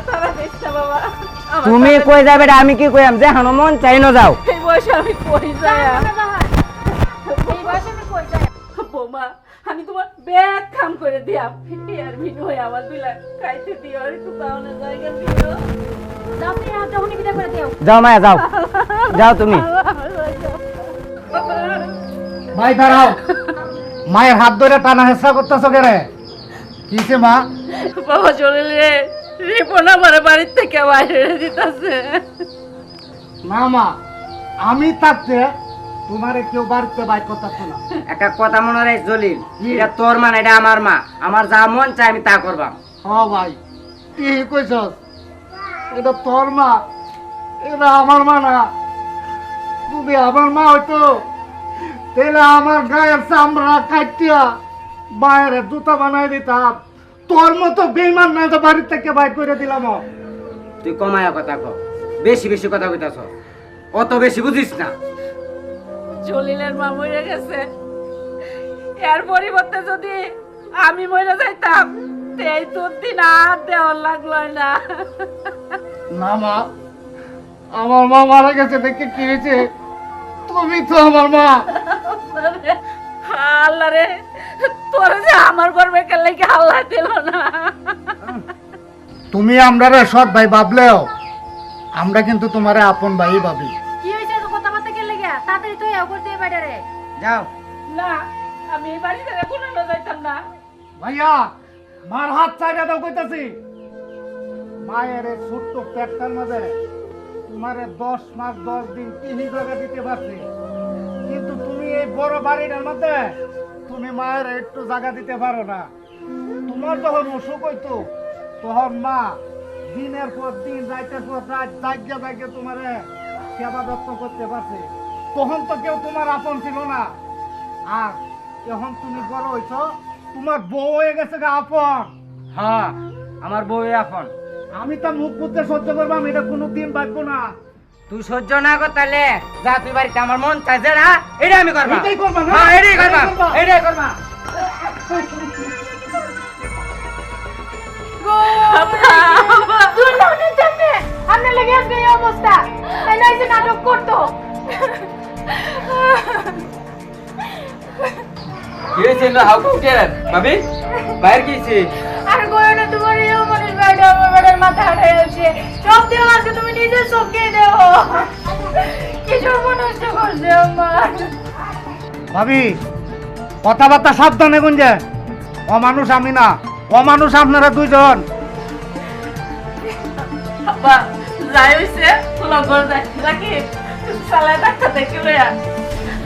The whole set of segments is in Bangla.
তারা দেখছ বাবা তুমি কই যাবে রে আমি কি কইয়াম যে হানো মন চাই না যাও এই বয়সে আমি কই যাই এই বয়সে আমি কই যাই বৌমা আমি তোমার ব্যাগ কাম করে দিয়াম আর ভিনো হয়ে আমার দুলা খাইতে দিও আর একটু পাওনা জায়গা দিও যাও তুমি হাত ধরে বিদায় করে দিও যাও মায়া যাও যাও তুমি ভাই দাঁড়াও মায়ের হাত ধরে টানা হেসরা করতেছো কে রে কিসে মা বাবা চলে রে রিপন আমার বাড়ির থেকে বাইরে দিতেছে না মা আমি থাকতে তোমারে কেউ বাড়িতে বাইর করতেছ না একটা কথা মনে রাখ জলিল এটা তোর মা না এটা আমার মা আমার যা মন চাই আমি তা করবাম হ ভাই তুই কইছস এটা তোর মা এটা আমার মা না যদি আমার মা হইতো তাহলে আমার গায়ের চামড়া কাটিয়া বাইরে জুতা বানাই দিতাম তোর মতো বেইমান না তো বাড়ির থেকে বাইর করে দিলাম তুই কমায়া কথা কো বেশি বেশি কথা কইতাছ অত বেশি বুঝিস না জলিলের মা মরে গেছে এর পরিবর্তে যদি আমি মরে যাইতাম এই তোর দিন আর দেওয়ার লাগলো না না মা আমার মা মারা গেছে দেখে কি হয়েছে তুমি তো আমার মা আল্লাহ রে তোর যে আমার গর্বে কেলে কি আল্লাহ দিল না তুমি আমরা সৎ ভাই ভাবলেও আমরা কিন্তু তোমারে আপন ভাই ভাবি কি হইছে তো কথা বলতে গেলে গিয়া তাড়াতাড়ি তুই আও করতে বাইরে রে যাও না আমি এই বাড়ি থেকে কোনো যাইতাম না ভাইয়া মার হাত চাইরা দাও কইতাছি মায়ের এই ছোট্ট পেটটার মাঝে তোমারে 10 মাস 10 দিন তিনই জায়গা দিতে পারছি কিন্তু তুমি এই বড় বাড়িটার মধ্যে তুমি মায়ের একটু জায়গা দিতে পারো না তোমার যখন অসুখ হইতো তখন মা দিনের পর দিন রাতের পর রাত জাগিয়ে জাগিয়ে তোমারে সেবা যত্ন করতে পারছে তখন তো কেউ তোমার আপন ছিল না আর এখন তুমি বড় হইছো তোমার বউ হয়ে গেছে গা আপন হ্যাঁ আমার বউ এখন আমি তো মুখ বুঝতে সহ্য করবাম এটা কোনোদিন বাঁচবো না তুই সহ্য না কর তাহলে যা তুই বাড়িতে আমার মন চাইছে না এটা আমি করবা এটাই করবা না? হ্যাঁ এটাই করবা এটাই করবা। এটাই করবা তুই না উনি জানে আমরা লাগি আজকে এই অবস্থা তাই না এসে নাটক করতো কি হয়েছে না হাউ কুকে ভাবি বাইরে গিয়েছি আর কইও না তোমার এই মনের বাইরে আমার বাড়ির মাথা আড়ে আছে সব দিন আজকে তুমি নিজে চোখে দেও কিছু মনস্ত করছে আমার ভাবি কথাবার্তা সাবধানে গুঞ্জে অমানুষ আমি না অমানুষ আপনারা দুইজন আব্বা যাই হইছে লগর যাই নাকি সালায় ডাক্তার দেখি লইয়া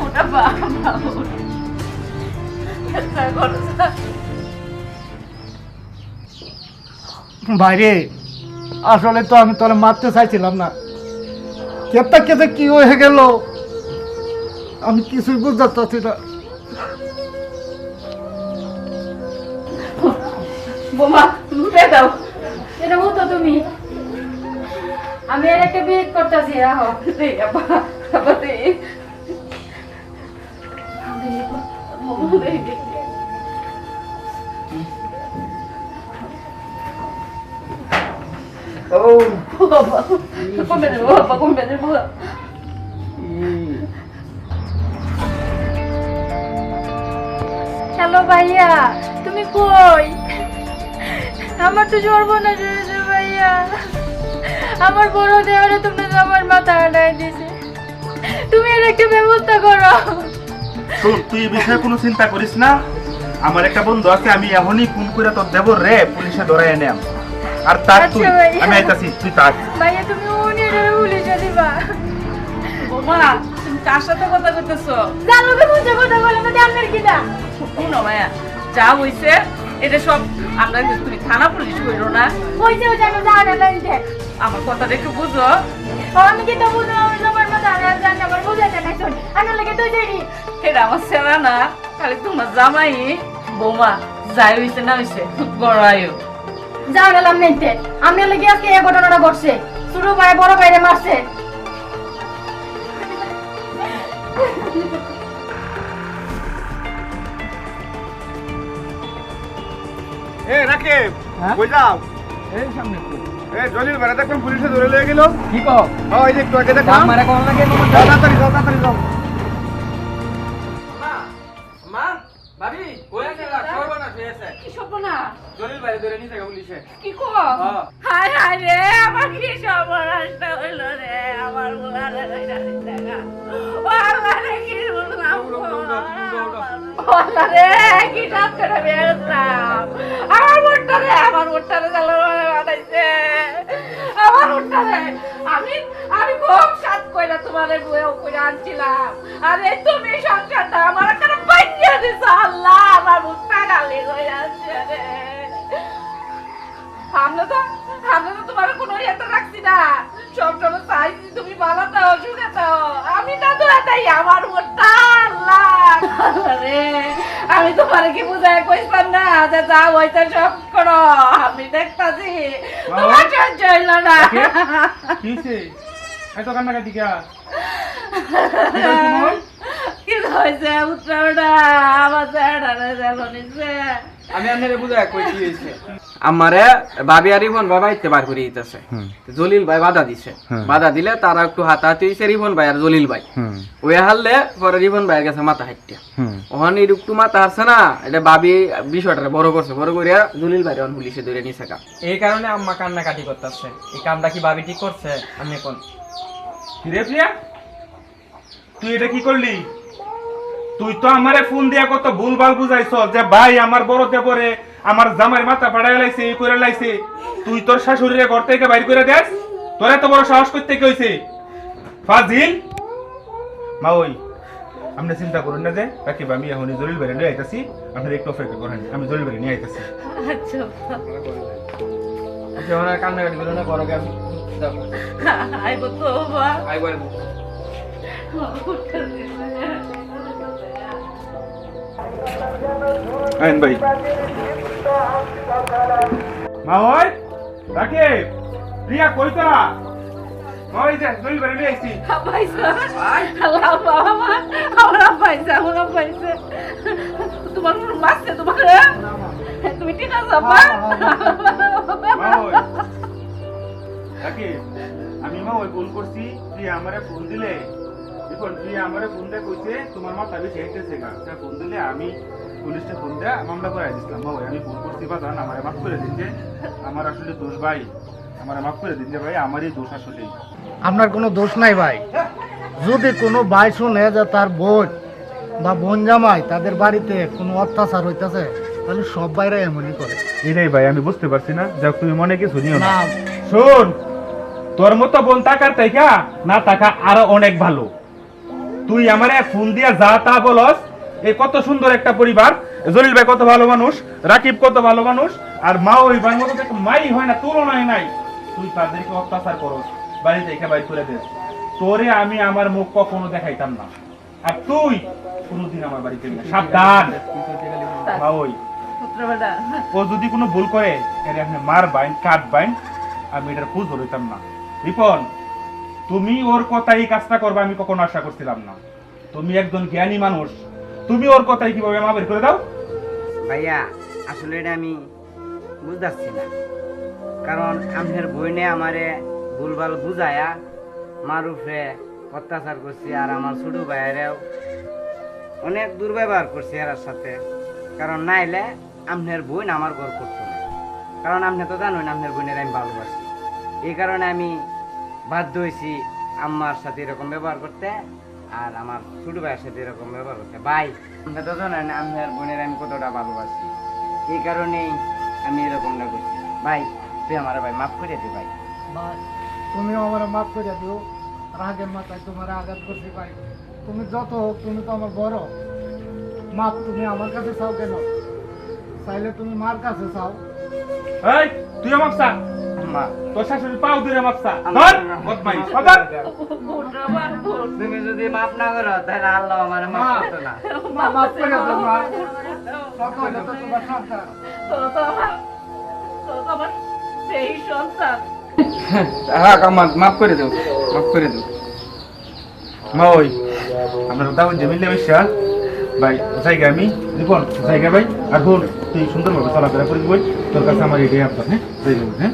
ওটা বাবা বাইরে আসলে তো আমি তোরে মারতে চাইছিলাম না কেতা কেতে কি হয়ে গেল আমি কিছুই বুঝতে পারছি না বোমা দিয়ে দাও এটা হতো তুমি আমি আর একটা বিয়ে করতেছি রাখো দে আব্বা আব্বা দে বোমা দে ও বাবা কমবে না বাবা কমবে না বাবা হ্যালো ভাইয়া তুমি কই আমার তো সর্বনাশ হয়েছে ভাইয়া আমার বড় দেওয়ারে তুমি আমার মাথা আড়াই দিছে তুমি এর একটা ব্যবস্থা করো শোন তুই এই বিষয়ে কোনো চিন্তা করিস না আমার একটা বন্ধু আছে আমি এখনই ফোন করে তোর দেবর রে পুলিশে ধরাই এনে আর তার আচ্ছা তুই ভাইয়া। আমি আইতাছি তুই তাক ভাইয়া তুমি উনি পুলিশে দিবা বোমা তুমি কার সাথে কথা কইতেছো জানো কি বুঝে কথা বলে না আপনার কি না শুনো মায়া যা হইছে এটা সব আমরা তুমি থানা পুলিশ কইরো না কইছে ওই জানো জানা লাইতে আমার কথাটা একটু বুঝো আমি কি তো বুঝো আমি আমার মাথা আড়াই জানি আমার বুঝাইতে নাই শুন আমার লাগে তো দেরি এটা আমার সেরা না খালি তোমার জামাই বৌমা যাই হইছে না হইছে বড় আয়ু যাও গেলাম নিতে আমি লাগি আজকে এই ঘটনাটা ঘটছে ছোট ভাই বড় ভাইরে মারছে এ রাকিব কই যাও এই সামনে এই জলিল ভাই দেখুন পুলিশে ধরে লয়ে গেল। কি কও ওই যে একটু আগে দেখলাম। মারা কোন লাগে মামা তাড়াতাড়ি যাও তাড়াতাড়ি যাও। মা মা ভাবি কই আছে না সর্বনাশ হয়েছে কি সপনা জলিল ভাই ধরে নিছে পুলিশে কি কো হ্যাঁ। হায় হায় রে আমার কি সর্বনাশটা হইল রে আমার গোলারে দেখা ও আল্লাহ রে কি শুনলাম আল্লাহ রে কি কাজ করে বেরোলাম আমার মোটটারে বানাইছে আমার মোটটারে আমি খুব সাত কইরা তোমারে বইও কইরা আনছিলাম আরে তুমি সংসারটা আমার কাছে পাইয়া দিছো আল্লাহ আমার মুখটা গালি হয়ে আছে রে আমরা তো তোমার কোনো ইয়েতে রাখছি না সব সময় চাইছি তুমি ভালো থাও সুখে থাও আমি না তো এটাই আমার মোটটা আল্লাহ রে আমি তোমার কি বুঝায় কইতাম না যে যা হইতে সব করো আমি দেখতাছি তোমার সহ্য হইল না কিছে এত কান্নাকাটি কে কি হয়েছে উত্তরটা আমার চেহারাটা যেমন নিচ্ছে আমি আপনারে বুঝাই কই কি হইছে আমারে ভাবি আর রিপন ভাই বাইতে বার করে দিতেছে জলিল ভাই বাধা দিছে বাধা দিলে তারা একটু হাতাহাতি হইছে রিপন ভাই আর জলিল ভাই ওই হারলে পরে রিপন ভাইয়ের কাছে মাথা হাইটিয়া ওখানে একটু মাথা হারছে না এটা ভাবি বিষয়টা বড় করছে বড় করিয়া জলিল ভাই অন পুলিশে ধরে নিছে কা এই কারণে আম্মা কান্নাকাটি করতেছে এই কামটা কি ভাবি ঠিক করছে আমি কোন রে প্রিয়া তুই এটা কি করলি? তুই তো আমারে ফোন দিয়া কত ভুলভাল বুঝাইছ যে ভাই আমার বড় দেবরে আমার জামাইয়ের মাথা ফাড়াই লাইছে এই করে লাইছে। তুই তোর শাশুড়িরে ঘর থেকে বাইর করে দেস? তোর এত বড় সাহস করতে কি হইছে? ফাজিল মা ওই আপনি চিন্তা করুন না যে রাকিব আমি এখন জলিল বাইরে নিয়ে আইতাছি, আপনার একটু অপেক্ষা করেন, আমি জলিল বাইরে নিয়ে আইতাছি। আচ্ছা আচ্ছা ওনার কান্নাকাটি করো না বড় কে আমি যাবো আইব তো বাবা আইবো আইবো আইন ভাই মা ওই রাকিব প্রিয়া কই তোরা? মা ওই যে জলিল বাইরে নিয়ে আইছি। তোমার মাসে তোমার তুমি ঠিক আছে মা ওই রাকিব আমি মা ওই ফোন করছি, প্রিয়া আমারে ফোন দিলে দেখুন প্রিয়া আমারে ফোন দিয়ে কইছে তোমার মাথা বেশি হেঁটেছে গা, তা ফোন দিলে আমি পুলিশে ফোন দিয়ে মামলা করে দিছিলাম। মা ওই আমি ফোন করছি বাজান আমারে মাফ করে দিন যে আমার আসলে দোষ ভাই, আমারে মাফ করে দিন যে ভাই আমারই দোষ আসলে। আপনার কোনো দোষ নাই ভাই। যদি কোনো ভাই শুনে যে তার বোন বা বোন জামাই তাদের বাড়িতে কোনো অত্যাচার হইতেছে তাহলে সব বাইরে এমনই করে। এটাই ভাই আমি বুঝতে পারছি না, যাক তুমি মনে কিছু নিও না। না শোন তোর মতো বোন টাকার তাইকা না টাকা আরো অনেক ভালো। তুই আমারে ফোন দিয়া যা তা বলস, এই কত সুন্দর একটা পরিবার, জলিল ভাই কত ভালো মানুষ, রাকিব কত ভালো মানুষ, আর মা ওই ভাই মতো একটা মাই হয় না, তুলনায় নাই। তুই তাদেরকে অত্যাচার করস, বাড়ি থেকে বাইর করে দেস। তোরে আমি আমার মুখ কখনো দেখাইতাম না, আর তুই কোনোদিন আমার বাড়িতে না। সাবধান মা ওই ও যদি কোনো ভুল করে এর আপনি মার বাইন কাট বাইন, আমি এটার খোঁজ ধরতাম না। রিপন তুমি ওর কথাই এই কাজটা করবে আমি কখনো আশা করছিলাম না। তুমি একজন জ্ঞানী মানুষ, তুমি ওর কথাই কিভাবে মা বের করে দাও? ভাইয়া আসলে এটা আমি বুঝতেছি না, কারণ আপনার বইনে আমারে ভুলভাল বুঝায়া মারুফে অত্যাচার করছি, আর আমার ছোট ভাইয়েরাও অনেক দুর্ব্যবহার করছি এর সাথে। কারণ নাইলে আপনার বোন আমার ঘর করতো না, কারণ আপনি তো জানেন আপনার বোনের আমি ভালোবাসি। এই কারণে আমি বাধ্য হয়েছি আম্মার সাথে এরকম ব্যবহার করতে, আর আমার ছোট ভাইয়ের সাথে এরকম ব্যবহার করতে। ভাই আপনি তো জানেন আপনার বোনের আমি কতটা ভালোবাসি, এই কারণেই আমি এরকমটা করছি। ভাই তুই আমার ভাই মাফ করে দে ভাই। ভাই তুমিও আমার মাফ করে দিও, রাগের মাথায় তোমার আঘাত করছি ভাই। তুমি যত হোক তুমি তো আমার বড়, মাপ তুমি আমার কাছে চাও কেন? চাইলে তুমি মার কাছে চাও। এই তুই আমার চা মা তোর শাশুড়ি পাও ধরে আমার চা ধর বদমাইশ কথা। তুমি যদি মাফ না করো তাহলে আল্লাহ আমার মাফ করতো না। মাফ করে দাও মা, সব হইলো তো তোমার সংসার। সেই সন্তান হ্যাঁ কামাল মাফ করে দাও, মাফ করে দাও। মা ওই আমরা দাও যে মিলে বসা ভাই জায়গা আমি রিপন জায়গা ভাই, আর বোন তুই সুন্দরভাবে চলাফেরা করে দিবি, তোর কাছে আমার এটাই আপনার। হ্যাঁ জায়গা হ্যাঁ